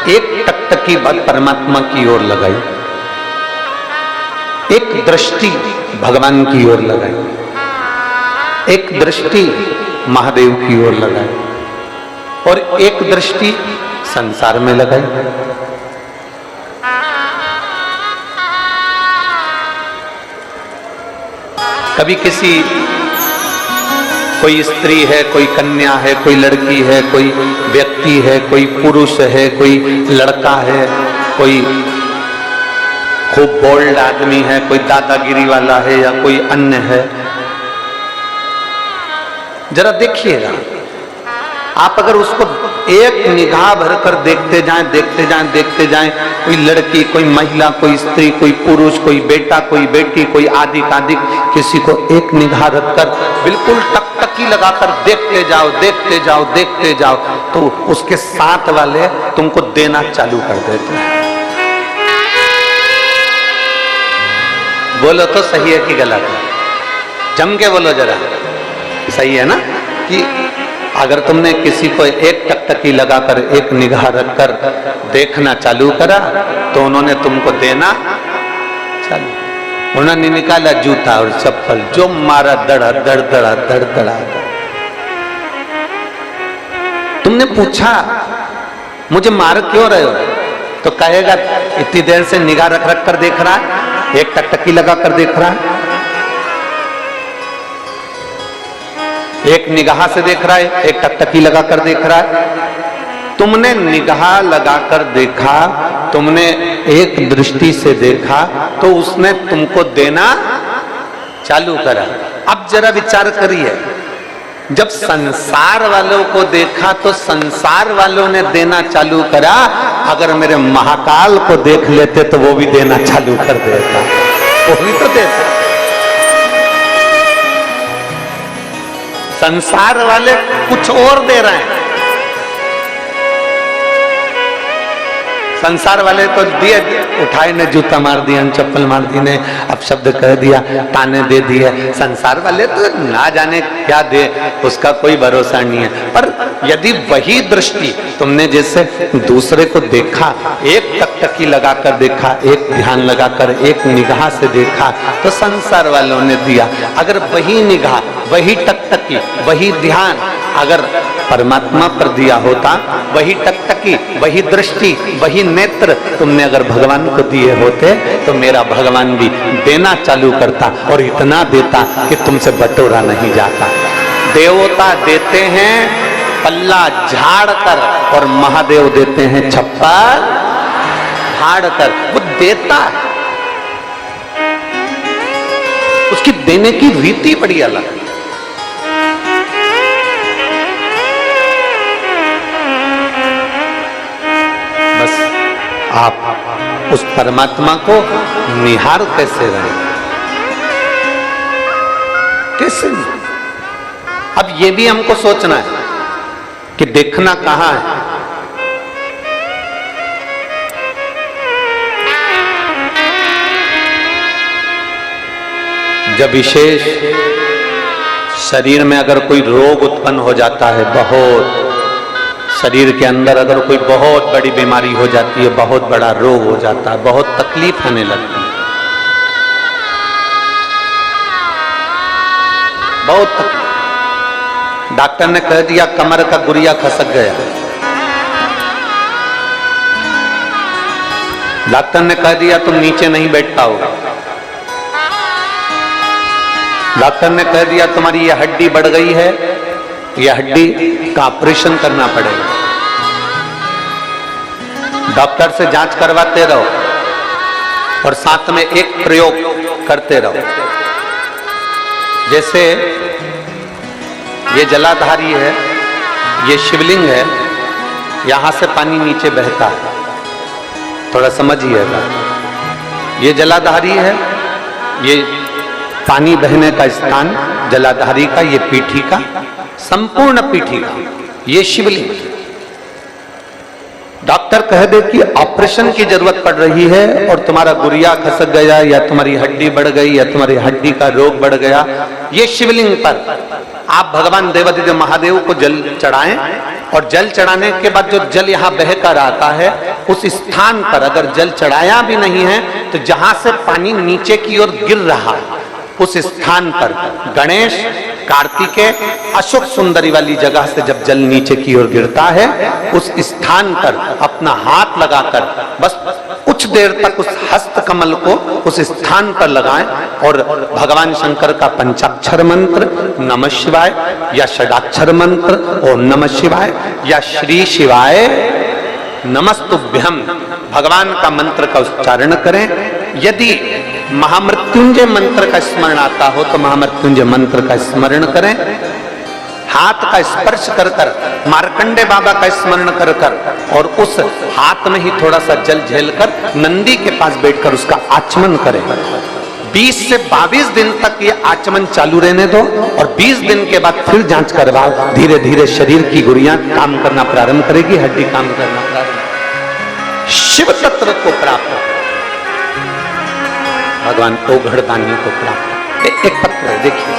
एक टकटकी परमात्मा की ओर लगाई, एक दृष्टि भगवान की ओर लगाई, एक दृष्टि महादेव की ओर लगाई और एक दृष्टि संसार में लगाई। कभी किसी कोई स्त्री है, कोई कन्या है, कोई लड़की है, कोई व्यक्ति है, कोई पुरुष है, कोई लड़का है, कोई खूब बोल्ड आदमी है, कोई दादागिरी वाला है या कोई अन्य है, जरा देखिएगा आप। अगर उसको एक निगाह भरकर देखते जाएं, देखते जाएं, देखते जाएं, कोई लड़की, कोई महिला, कोई स्त्री, कोई पुरुष, कोई बेटा, कोई बेटी, कोई आदि कादिक, किसी को एक निगाह रखकर बिल्कुल टकटकी लगाकर देखते जाओ, देखते जाओ, देखते जाओ, तो उसके साथ वाले तुमको देना चालू कर देते हैं। बोलो तो सही है कि गलत है? जम के बोलो जरा, सही है ना? कि अगर तुमने किसी को एक टकटकी लगाकर एक निगाह रखकर देखना चालू करा तो उन्होंने तुमको देना चालू। उन्होंने निकाला जूता और चप्पल, जो मारा दड़ा दड़ दड़ा दड़ दड़ा। तुमने पूछा मुझे मार क्यों रहे हो, तो कहेगा इतनी देर से निगाह रख रख कर देख रहा है, एक टकटकी लगा कर देख रहा है, एक निगाह से देख रहा है, एक टकटकी लगाकर देख रहा है। तुमने निगाह लगाकर देखा, तुमने एक दृष्टि से देखा, तो उसने तुमको देना चालू करा। अब जरा विचार करिए, जब संसार वालों को देखा तो संसार वालों ने देना चालू करा, अगर मेरे महाकाल को देख लेते तो वो भी देना चालू कर देता, वो भी तो देता। संसार वाले कुछ और दे रहे हैं, संसार वाले तो दिए, उठाए ने जूता मार दिया, चप्पल मार दी ने, अब शब्द कह दिया, ताने दे दिए। संसार वाले तो ना जाने क्या दे, उसका कोई भरोसा नहीं है। पर यदि वही दृष्टि तुमने जैसे दूसरे को देखा, एक टकटकी लगाकर देखा, एक ध्यान लगाकर एक निगाह से देखा, तो संसार वालों ने दिया। अगर वही निगाह, वही टकटकी, वही ध्यान अगर परमात्मा पर दिया होता, वही टकटकी, वही दृष्टि, वही नेत्र तुमने अगर भगवान को दिए होते, तो मेरा भगवान भी देना चालू करता और इतना देता कि तुमसे बटोरा नहीं जाता। देवता देते हैं पल्ला झाड़ कर और महादेव देते हैं छप्पर फाड़ कर। वो देता है, उसकी देने की रीति बड़ी अलग है। आप उस परमात्मा को निहार कैसे रहे, कैसे? अब ये भी हमको सोचना है कि देखना कहां है। जब विशेष शरीर में अगर कोई रोग उत्पन्न हो जाता है, बहुत शरीर के अंदर अगर कोई बहुत बड़ी बीमारी हो जाती है, बहुत बड़ा रोग हो जाता है, बहुत तकलीफ होने लगती है, बहुत तकलीफ। डॉक्टर ने कह दिया कमर का गुरिया खसक गया, डॉक्टर ने कह दिया तुम नीचे नहीं बैठ पाओगे, डॉक्टर ने कह दिया तुम्हारी ये हड्डी बढ़ गई है, यह हड्डी का ऑपरेशन करना पड़ेगा। डॉक्टर से जांच करवाते रहो और साथ में एक प्रयोग करते रहो। जैसे ये जलाधारी है, ये शिवलिंग है, यहां से पानी नीचे बहता है, थोड़ा समझिएगा। ये जलाधारी है, ये पानी बहने का स्थान जलाधारी का, ये पीठी का, संपूर्ण पीठी का ये शिवलिंग। डॉक्टर कह दे कि ऑपरेशन की जरूरत पड़ रही है और तुम्हारा गुरिया खसक गया या तुम्हारी हड्डी बढ़ गई या तुम्हारी हड्डी का रोग बढ़ गया, ये शिवलिंग पर आप भगवान देवाधिदेव महादेव को जल चढ़ाएं और जल चढ़ाने के बाद जो जल यहाँ बह कर आता है उस स्थान पर अगर जल चढ़ाया भी नहीं है तो जहां से पानी नीचे की ओर गिर रहा उस स्थान पर गणेश, कार्तिकेय, अशोक सुंदरी वाली जगह से जब जल नीचे की ओर गिरता है उस स्थान पर अपना हाथ लगाकर बस कुछ देर तक उस हस्त कमल को उस स्थान पर लगाएं और भगवान शंकर का पंचाक्षर मंत्र नमः शिवाय या षडाक्षर मंत्र ओम नमः शिवाय या श्री शिवाय नमस्तुभ्यम भगवान का मंत्र का उच्चारण करें। यदि महामृत्युंजय मंत्र का स्मरण आता हो तो महामृत्युंजय मंत्र का स्मरण करें। हाथ का स्पर्श कर कर मार्कंडे बाबा का स्मरण कर कर और उस हाथ में ही थोड़ा सा जल झेलकर नंदी के पास बैठकर उसका आचमन करें। 20 से 22 दिन तक ये आचमन चालू रहने दो और 20 दिन के बाद फिर जांच करवाओ। धीरे धीरे शरीर की गुड़ियां काम करना प्रारंभ करेगी, हड्डी काम करना प्रारंभ। शिव तत्व को प्राप्त भगवान ओघड़दानी को प्राप्त। एक पत्र है देखिए,